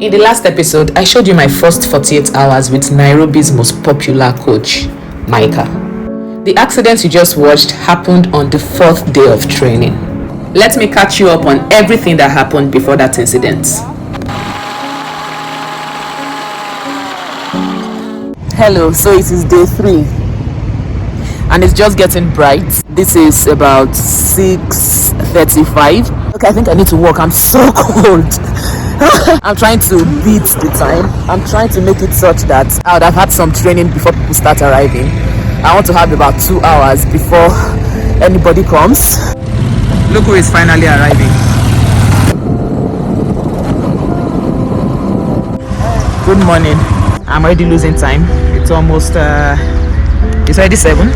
In the last episode, I showed you my first 48 hours with Nairobi's most popular coach, Micah. The accident you just watched happened on the 4th day of training. Let me catch you up on everything that happened before that incident. Hello, so it is day 3 and it's just getting bright. This is about 6:35. Okay, I think I need to walk. I'm so cold. I'm trying to beat the time. I'm trying to make it such that I would have had some training before people start arriving. I want to have about 2 hours before anybody comes. Look who is finally arriving. Good morning. I'm already losing time. It's almost it's already 7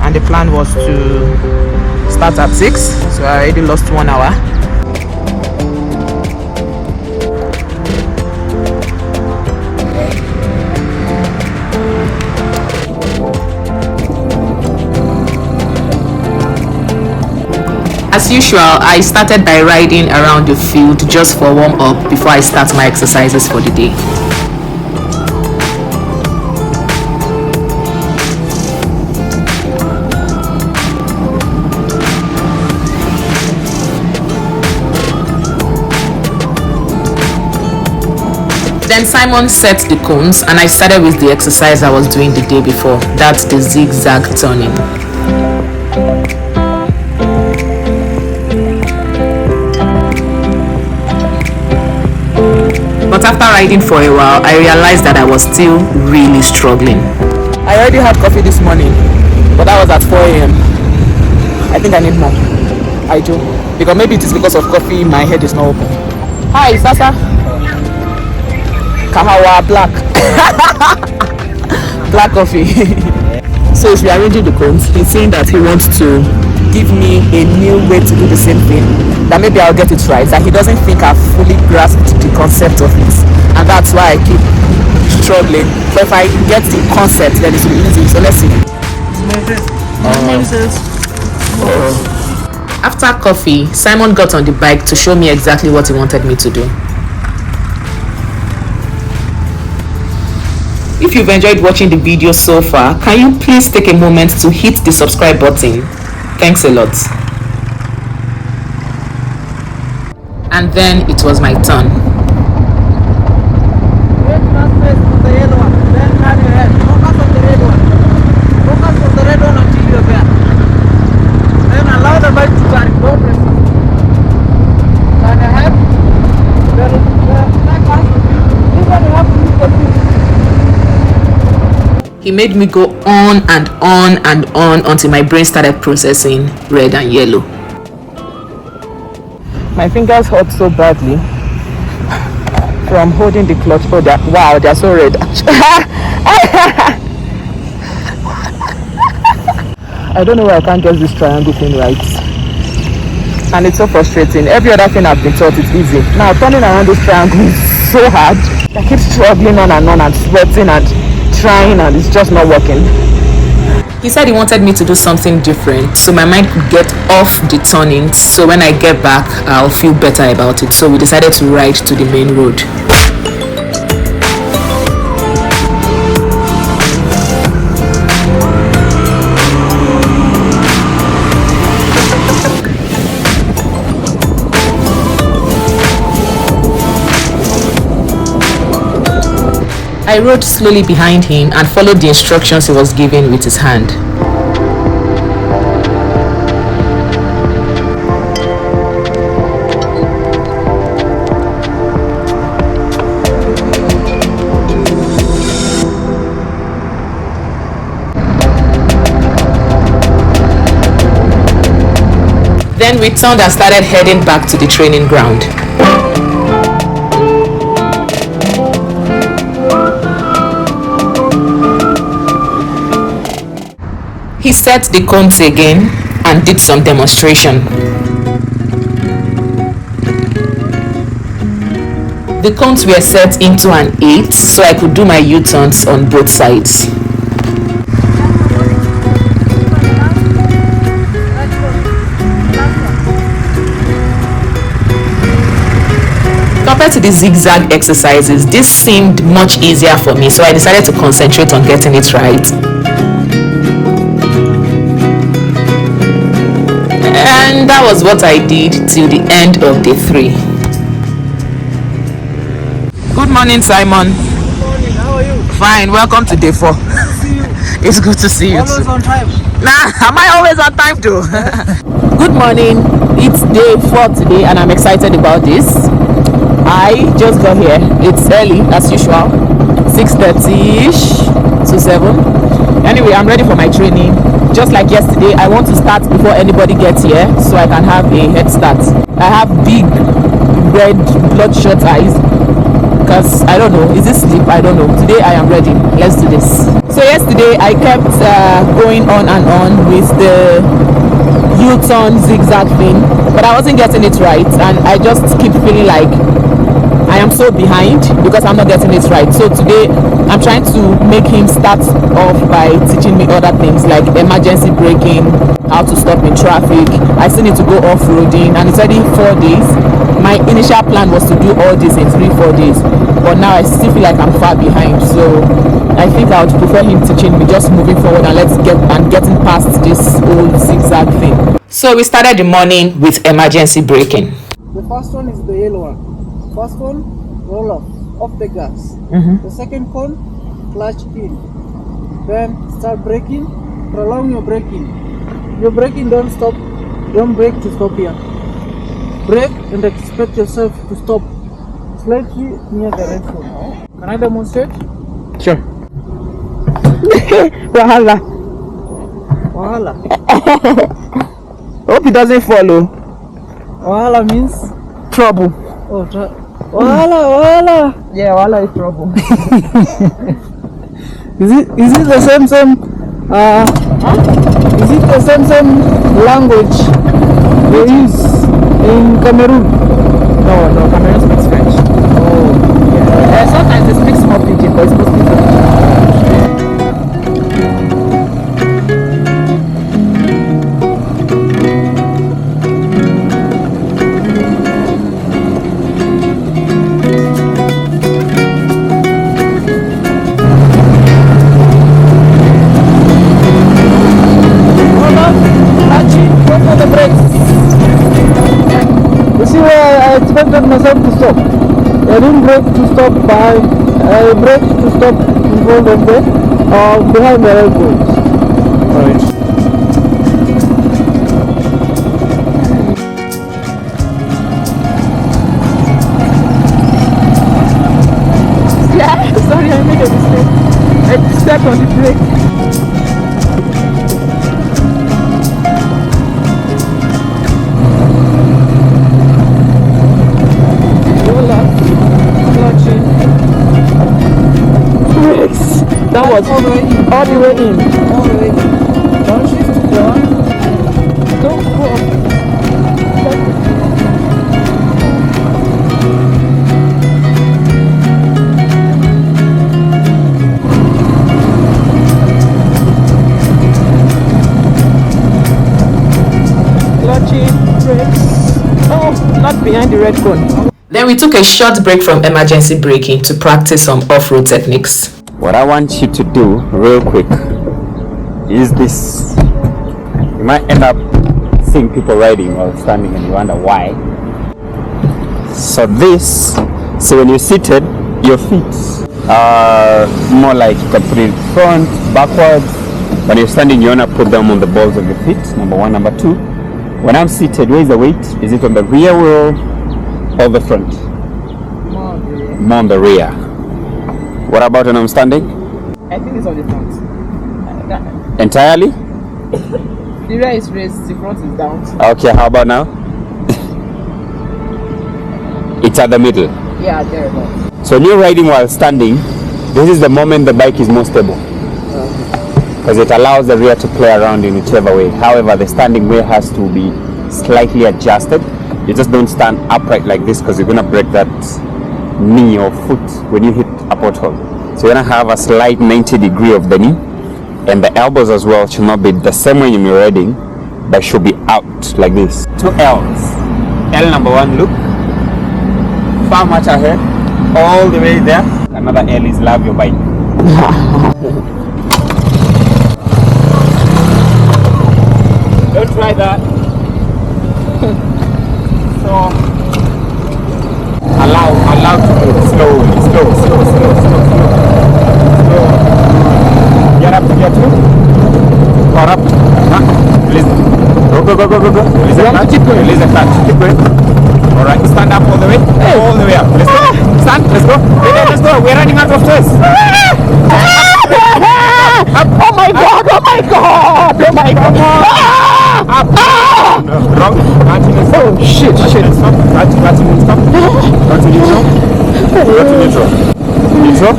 and the plan was to start at 6, so I already lost 1 hour. As usual, I started by riding around the field just for warm up before I start my exercises for the day. Then Simon set the cones and I started with the exercise I was doing the day before. That's the zigzag turning. But after riding for a while, I realized that I was still really struggling. I already had coffee this morning, but that was at 4 a.m. I think I need more. I do. Because maybe it is because of coffee, my head is not open. Hi, Sasa. Kahawa black. Black coffee. So he's rearranging the cones. He's saying that he wants to give me a new way to do the same thing, that maybe I'll get it right, that he doesn't think I've fully grasped the concept of it, and that's why I keep struggling. But if I get the concept, then it will be easy. So let's see. After coffee, Simon got on the bike to show me exactly what he wanted me to do. If you've enjoyed watching the video so far, can you please take a moment to hit the subscribe button? Thanks a lot. And then it was my turn. He made me go on and on and on until my brain started processing red and yellow. My fingers hurt so badly from holding the clutch. Oh, wow, they're so red. I don't know why I can't get this triangle thing right. And it's so frustrating. Every other thing I've been taught is easy. Now turning around this triangle is so hard. I keep struggling on and sweating and trying, and it's just not working. He said he wanted me to do something different so my mind could get off the turnings, so when I get back I'll feel better about it. So we decided to ride to the main road. I rode slowly behind him and followed the instructions he was giving with his hand. Then we turned and started heading back to the training ground. He set the cones again and did some demonstration. The cones were set into an 8 so I could do my U-turns on both sides. Compared to the zigzag exercises, this seemed much easier for me, so I decided to concentrate on getting it right. And that was what I did till the end of day 3. Good morning, Simon. Good morning, how are you? Fine, welcome to day 4. See you. It's good to see you. Always on time. Nah, am I always on time too? Good morning, it's day 4 today and I'm excited about this. I just got here. It's early as usual, 6:30ish to 7. Anyway, I'm ready for my training. Just like yesterday, I want to start before anybody gets here so I can have a head start. I have big red bloodshot eyes because I don't know, is this sleep? I don't know. Today I am ready. Let's do this. So yesterday I kept going on and on with the U-turn zigzag thing, but I wasn't getting it right, and I just keep feeling like I am so behind because I'm not getting it right. So today I'm trying to make him start off by teaching me other things like emergency braking, how to stop in traffic. I still need to go off-roading, and it's already 4 days. My initial plan was to do all this in 3-4 days, but now I still feel like I'm far behind. So I think I would prefer him teaching me, just moving forward and getting past this old zigzag thing. So we started the morning with emergency braking. The first one is the yellow one. First one, roll off the gas. The second one, clutch in. Then start braking, prolong your braking. Your braking, don't stop, don't brake to stop here. Brake and expect yourself to stop slightly near the red phone. Can I demonstrate? Sure. Wahala. Wahala. Hope it doesn't follow. Wahala means? Trouble. Oh, wahala. Yeah, wahala is trouble. Is it the same is it the same language they use in Cameroon? No, Cameroon speaks French. Oh, yeah. Sometimes they speak small pidgin, but it's mostly French. I expected myself to stop. I didn't brake to stop I braked to stop in front of the behind the red bones. Alright. Yeah, sorry, I made a mistake. I stepped on the brake. That was all the way in. All the way in. Don't shift down. Don't go up. Clutching, brakes. Oh, not behind the red cone. Then we took a short break from emergency braking to practice some off-road techniques. What I want you to do real quick is this. You might end up seeing people riding while standing and you wonder why. So when you're seated, your feet are more like you can put it front, backwards. When you're standing, you want to put them on the balls of your feet, number 1. Number 2, when I'm seated, where is the weight? Is it on the rear wheel or the front? More on the rear. What about when I'm standing? I think it's on the front. Entirely? The rear is raised, the front is down. Okay, how about now? It's at the middle. Yeah, there about. So when you're riding while standing, this is the moment the bike is more stable. Because it allows the rear to play around in whichever way. However, the standing way has to be slightly adjusted. You just don't stand upright like this because you're going to break that knee or foot when you hit a pothole. So you're going to have a slight 90 degree of the knee, and the elbows as well should not be the same way you're riding, but should be out like this. 2 L's. L number 1, look. far much ahead, all the way there. Another L is love your bike. Don't try that. So allow to move slowly, slow. Get up to get to. Caught up. Release. Go. Release the clutch. Release the clutch. Keep going. Alright, stand up all the way. All the way up. Let's go. Stand, let's go. Let's go. We're running out of space. Up. Oh my god! Up. No, wrong. Oh shit. Stop. Stop. Go to neutral. Neutral.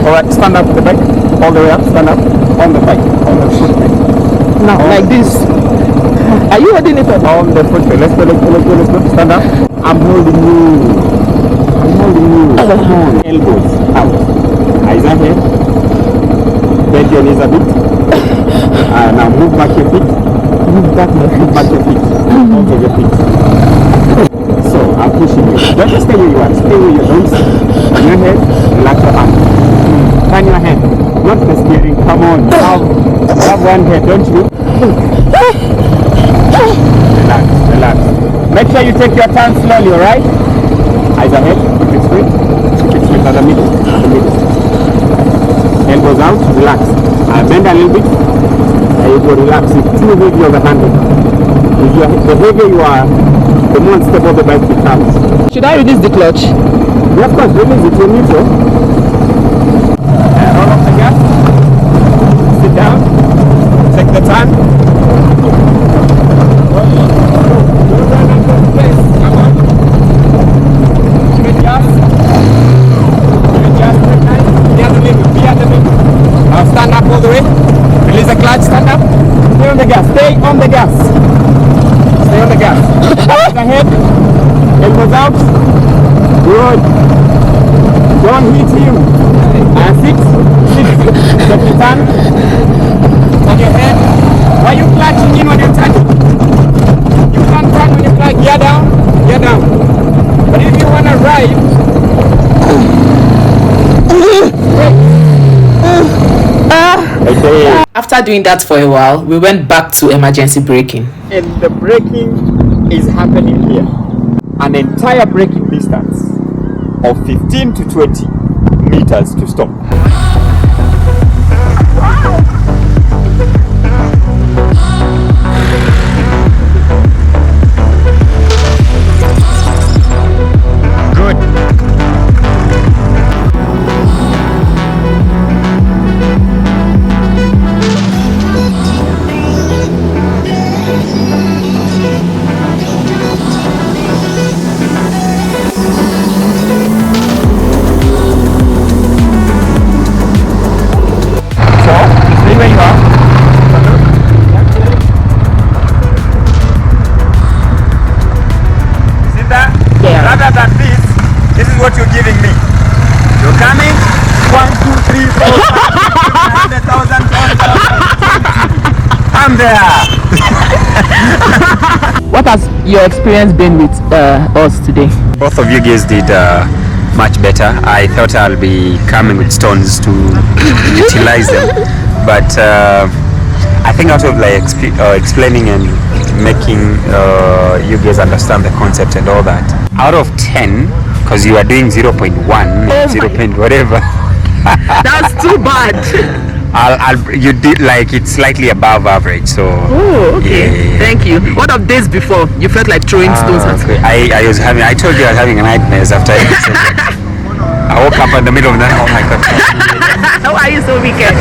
Alright, stand up the bike. All the way up. Stand up. On the bike. On the foot bike. Now, like this. Are you holding it up? On the foot bike. Let's go. Stand up. I'm holding you. Elbows out. Eyes ahead. Bend your knees a bit. Now move back your feet. Move back your feet. Out of your feet. So I'm pushing you. Don't just stay where you are. Stay where you are. Don't stay. On your head, relax your arm. Turn your head. Not the steering. Come on. Have one head, don't you? Relax. Make sure you take your turn slowly, alright? Eyes ahead. Keep it straight. At the middle. Elbows out. Relax. Bend a little bit. You go relax. It's too heavy on the handle. The heavier you are, the more unstable the bike becomes. Should I release the clutch? Yeah, of course, release it. You're neutral. Roll off the gas. Sit down. Take the time. Come on. Straight gas. Be at the middle. Now stand up all the way. Release the clutch. Stand up. Stay on the gas. Stay on the gas. Eyes ahead. Elbows out. Good. Don't hit him. And sit. Take the turn. Turn your head. Why are you clutching in when you're turning? You can't turn when you clutch. Gear down. But if you want to ride, After doing that for a while, we went back to emergency braking. and the braking is happening here. An entire braking distance of 15 to 20 meters to stop. Good. Rather than this is what you're giving me. You're coming, 1, 2, 3, 4, 5, 6, 7,000. I'm there. What has your experience been with us today? Both of you guys did much better. I thought I'll be coming with stones to utilize them, but I think out of like explaining and making you guys understand the concept and all that, out of 10, because you are doing 0.1, 0. Whatever. That's too bad. You did like it's slightly above average, so. Oh, okay. Yeah. Thank you. What of days before? You felt like throwing stones at me. Okay. I told you I was having nightmares after I said that. I woke up in the middle of the night. Oh my god. How are you so wicked?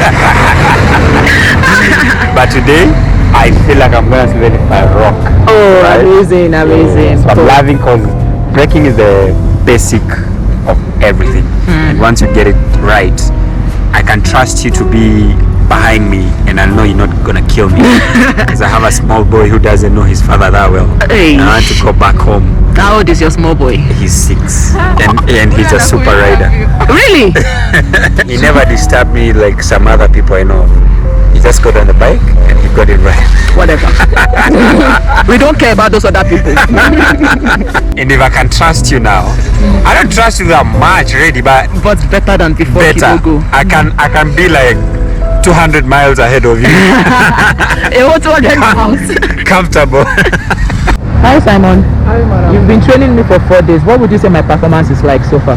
But today, I feel like I'm gonna sleep if I rock. Oh, right? Amazing. So I'm loving because braking is the basic of everything. And once you get it right, I can trust you to be behind me, and I know you're not gonna kill me because I have a small boy who doesn't know his father that well. Hey. And I want to go back home How old is your small boy? He's 6 and he's a super rider. Really? He never disturbed me like some other people I know. He just got on the bike and he got it right. Whatever. We don't care about those other people. And if I can trust you now, I don't trust you that much really, but better than before. better. I can be like 200 miles ahead of you. Comfortable. Hi Simon. Hi, madam. You've been training me for 4 days. What would you say my performance is like so far?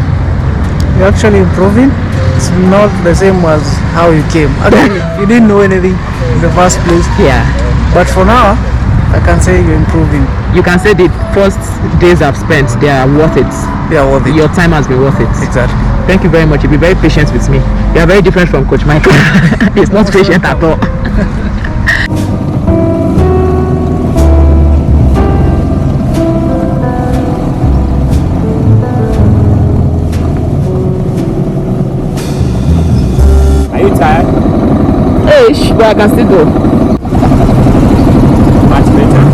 You're actually improving. It's not the same as how you came. Actually, you didn't know anything in the first place. Yeah. But for now, I can say you're improving. You can say the first days I've spent, they are worth it. They are worth it. Your time has been worth it. Exactly. Thank you very much. You'll be very patient with me. You are very different from Coach Michael. He's not patient at all. Are you tired? Ish, but I can still go. Much better.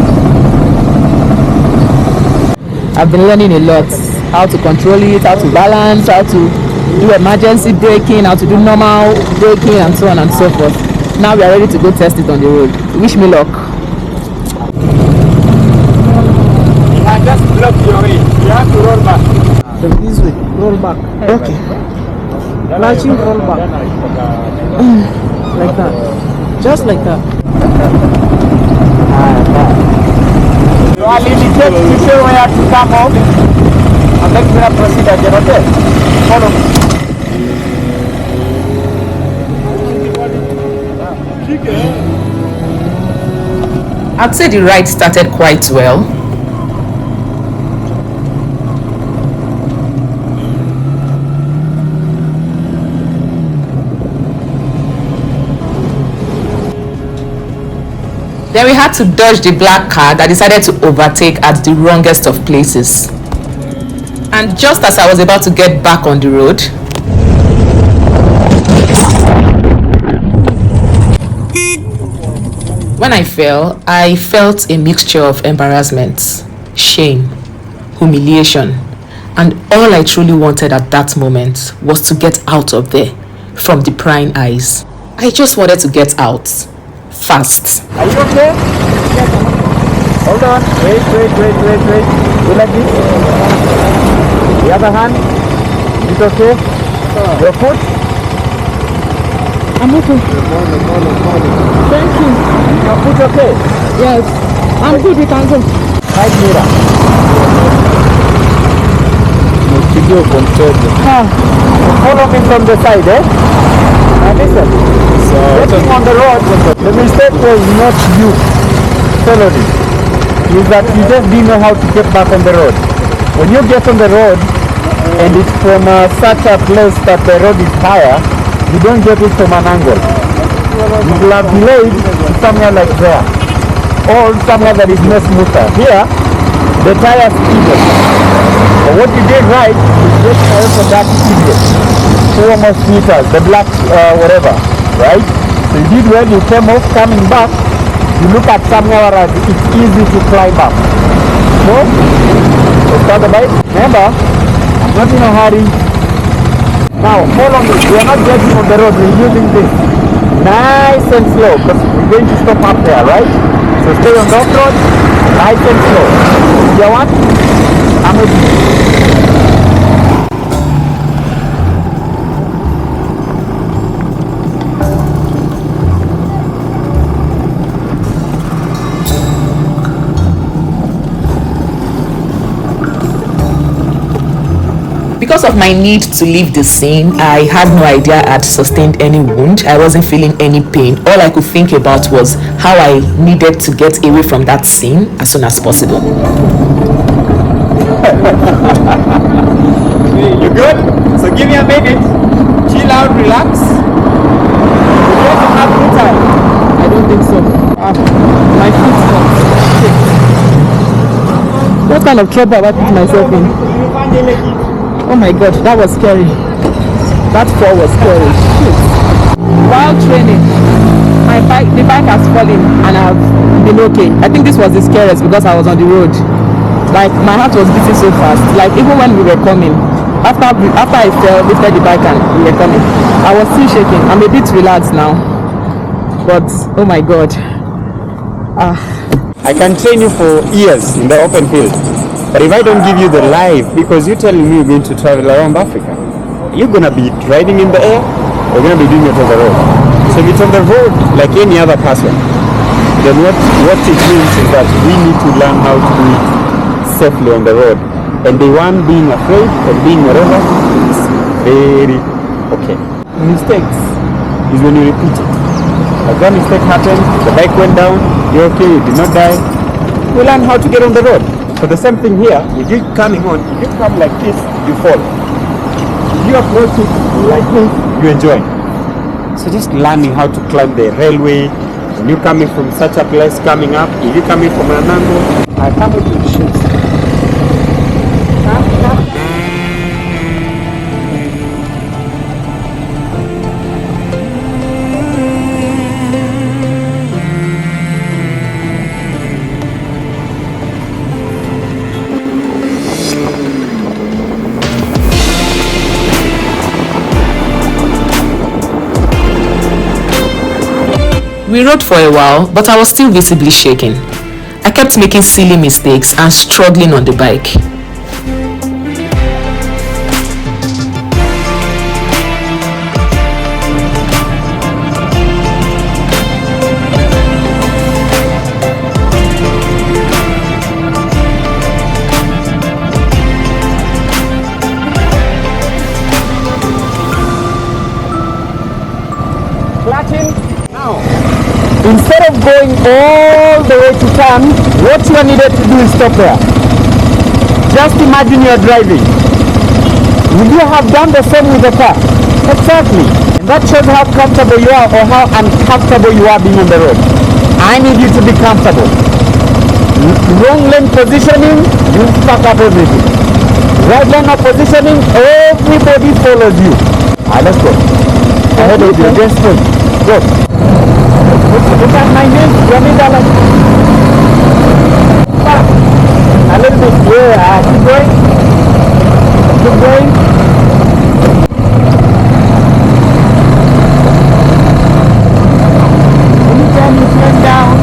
I've been learning a lot. How to control it, how to balance, how to do emergency braking, how to do normal braking, and so on and so forth. Now we are ready to go test it on the road. Wish me luck. You can just block your way. You have to roll back. So this way, roll back. Okay. Clutching, roll back. Like that. Just like that. You are limited to show where to come off. And then we're going to proceed again, okay? Follow me. I'd say the ride started quite well. Then we had to dodge the black car that decided to overtake at the wrongest of places. And just as I was about to get back on the road, when I fell, I felt a mixture of embarrassment, shame, humiliation, and all I truly wanted at that moment was to get out of there from the prying eyes. I just wanted to get out. Fast. Are you okay? Hold on. Wait. Do like this. The other hand. Is it okay? Your foot? I'm okay. Thank you. Your foot okay? Yes. I'm good, we can go. Right mirror. Follow me from the side, eh? Now listen. Getting on the road, the mistake was not you following. Is that you just didn't know how to get back on the road. When you get on the road and it's from such a place that the road is higher, you don't get it from an angle. You will have delayed somewhere like there, or somewhere that is more smoother. Here, the tires speeded. But what you did right is just tire for that speed. 2 almost meters, the black whatever, right? So you did well, you came off, coming back, you look at somewhere where it's easy to climb up. So start the bike. Remember, I'm not in a hurry. Now follow me, we are not getting on the road, we're using this. Nice and slow, because we're going to stop up there, right? So stay on the off-road, nice and slow. You want? I'm with you. Because of my need to leave the scene, I had no idea I had sustained any wound. I wasn't feeling any pain. All I could think about was how I needed to get away from that scene as soon as possible. You good? So give me a minute. Chill out, relax. We're going to have a good time. I don't think so. My feet hurt. What kind of trouble have I put myself in? Oh my god, that was scary. That fall was scary. Shit. While training, the bike has fallen and I've been okay. I think this was the scariest because I was on the road. Like my heart was beating so fast. Like even when we were coming, after I fell, lifted the bike and we were coming, I was still shaking. I'm a bit relaxed now, but oh my god. I can train you for years in the open field, but if I don't give you the life, because you're telling me you're going to travel around Africa, you're gonna be driving in the air, or you're gonna be doing it on the road. So if it's on the road like any other person, then what it means is that we need to learn how to do it safely on the road. And the one being afraid and being whatever is very okay. Mistakes is when you repeat it. Like one mistake happened, the bike went down, you're okay, you did not die. You learn how to get on the road. So the same thing here, if you're coming on, if you come like this, you fall. If you approach it like this, you enjoy. So just learning how to climb the railway. When you're coming from such a place coming up, if you're coming from an angle, I come with the shoes. We rode for a while, but I was still visibly shaking. I kept making silly mistakes and struggling on the bike. Instead of going all the way to town, what you are needed to do is stop there. Just imagine you are driving. Will you have done the same with the car? Exactly. And that shows how comfortable you are or how uncomfortable you are being on the road. I need you to be comfortable. Wrong lane positioning, you fuck up everything. Right lane of positioning, everybody follows you. Alright, let's go. Ahead of you, just straight. Go. Look at my name, Jamila. A little bit, yeah, keep going. Keep going. Anytime you slow down,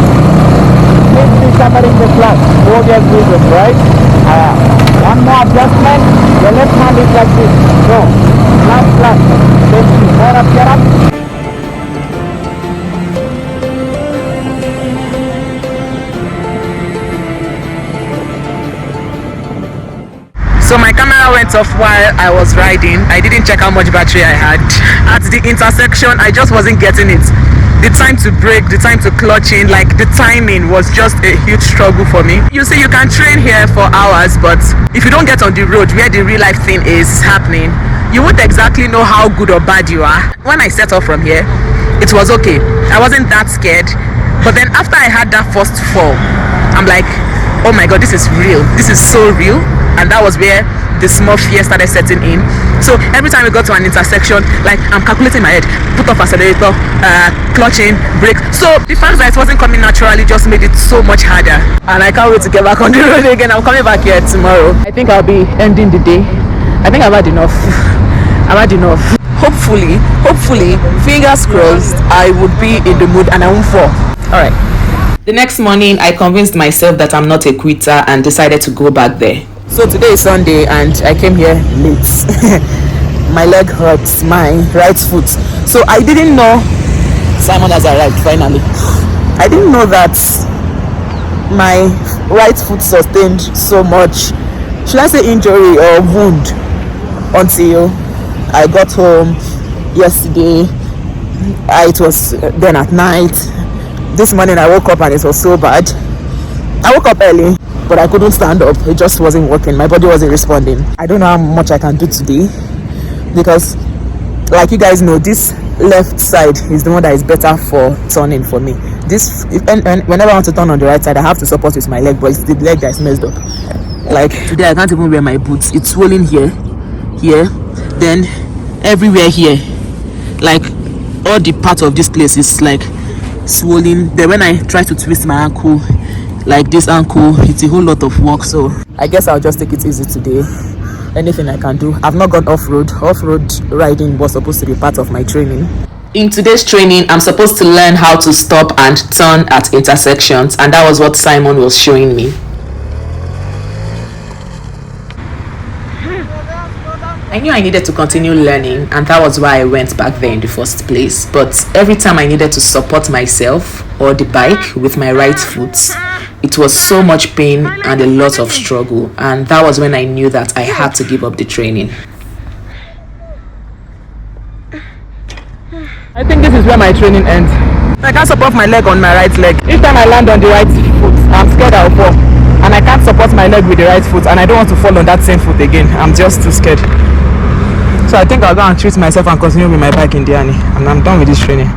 please be covering the flash. Obvious reason, right? One more adjustment. Your left hand is like this. Go. Flash. Safety. More up, get up. So my camera went off while I was riding. I didn't check how much battery I had. At the intersection, I just wasn't getting it. The time to brake, the time to clutch in, like the timing was just a huge struggle for me. You see, you can train here for hours, but if you don't get on the road where the real life thing is happening, you won't exactly know how good or bad you are. When I set off from here, it was okay. I wasn't that scared. But then after I had that first fall, I'm like, oh my god, this is real. This is so real. And that was where the small fear started setting in. So every time we got to an intersection, like I'm calculating my head, put off accelerator, clutching, brake. So the fact that it wasn't coming naturally just made it so much harder. And I can't wait to get back on the road again. I'm coming back here tomorrow. I think I'll be ending the day. I think I've had enough. I've had enough. Hopefully, fingers crossed, I would be in the mood and I won't fall. Alright. The next morning, I convinced myself that I'm not a quitter and decided to go back there. So today is Sunday and I came here late. My leg hurts, my right foot. So I didn't know Simon has arrived finally. I didn't know that my right foot sustained so much, should I say injury or wound, until I got home yesterday. It was then at night. This morning I woke up and it was so bad. I woke up early, but I couldn't stand up. It just wasn't working. My body wasn't responding. I don't know how much I can do today, because like you guys know, this left side is the one that is better for turning for me. Whenever I want to turn on the right side, I have to support with my leg, but it's the leg that is messed up. Like today I can't even wear my boots. It's swollen here, then everywhere here. Like all the part of this place is like swollen. Then when I try to twist my ankle, like this ankle, it's a whole lot of work. So I guess I'll just take it easy today. Anything I can do. I've not gone off-road. Off-road riding was supposed to be part of my training. In today's training, I'm supposed to learn how to stop and turn at intersections, and that was what Simon was showing me. I knew I needed to continue learning, and that was why I went back there in the first place. But every time I needed to support myself or the bike with my right foot, it was so much pain and a lot of struggle, and that was when I knew that I had to give up the training. I think this is where my training ends. I can't support my leg on my right leg. Each time I land on the right foot, I'm scared I'll fall. And I can't support my leg with the right foot, and I don't want to fall on that same foot again. I'm just too scared. So I think I'll go and treat myself and continue with my bike in the and I'm done with this training.